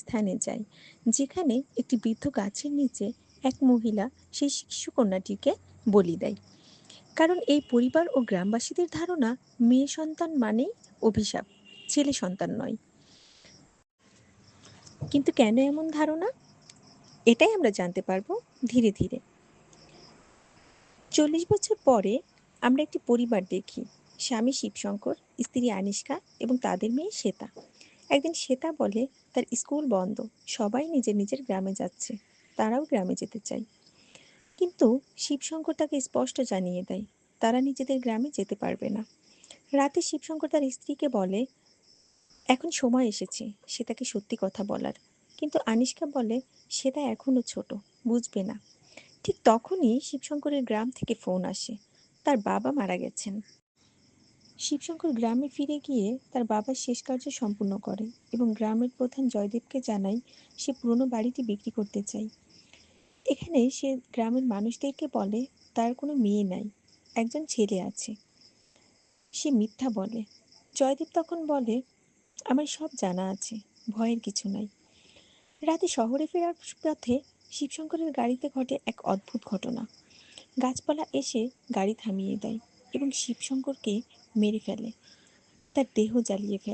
স্থানে যায়, যেখানে একটি বৃদ্ধ গাছের নিচে এক মহিলা সেই শিশুকন্যাটিকে বলি দেয়। কারণ এই পরিবার ও গ্রামবাসীদের ধারণা মেয়ে সন্তান মানেই অভিশাপ, ছেলে সন্তান নয়। কিন্তু কেন এমন ধারণা, এটাই আমরা জানতে পারবো ধীরে ধীরে। 40 বছর পরে আমরা একটি পরিবার দেখি, স্বামী শিবশঙ্কর, স্ত্রী আনিষ্কা এবং তাদের মেয়ে শ্বেতা। একদিন শ্বেতা বলে তার স্কুল বন্ধ, সবাই নিজের নিজের গ্রামে যাচ্ছে, তারাও গ্রামে যেতে চায়। কিন্তু শিবশঙ্কর তাকে স্পষ্ট জানিয়ে দেয় তারা নিজেদের গ্রামে যেতে পারবে না। রাতে শিবশঙ্কর তার স্ত্রীকে বলে এখন সময় এসেছে শ্বেতাকে সত্যি কথা বলার, কিন্তু আনিষ্কা বলে শ্বেতা এখনো ছোট, বুঝবে না। ঠিক তখনই শিবশঙ্করের গ্রাম থেকে ফোন আসে, তার বাবা মারা গেছেন। শিবশঙ্কর গ্রামে ফিরে গিয়ে তার বাবার শেষ কার্য সম্পূর্ণ করে এবং গ্রামের প্রধান জয়দেবকে জানায় সে পুরনো বাড়িটি বিক্রি করতে চায়। এখানে সে গ্রামের মানুষদেরকে বলে তার কোনো মেয়ে নাই, একজন ছেলে আছে। সে মিথ্যা বলে। জয়দেব তখন বলে আমার সব জানা আছে, ভয়ের কিছু নাই। রাতে শহরে ফেরার পথে শিবশঙ্করের গাড়িতে ঘটে এক অদ্ভুত ঘটনা। গাছপালা এসে গাড়ি থামিয়ে দেয় এবং শিবশঙ্করকে মেরে ফেলে, তার দেহ জ্বালিয়ে ফেলে।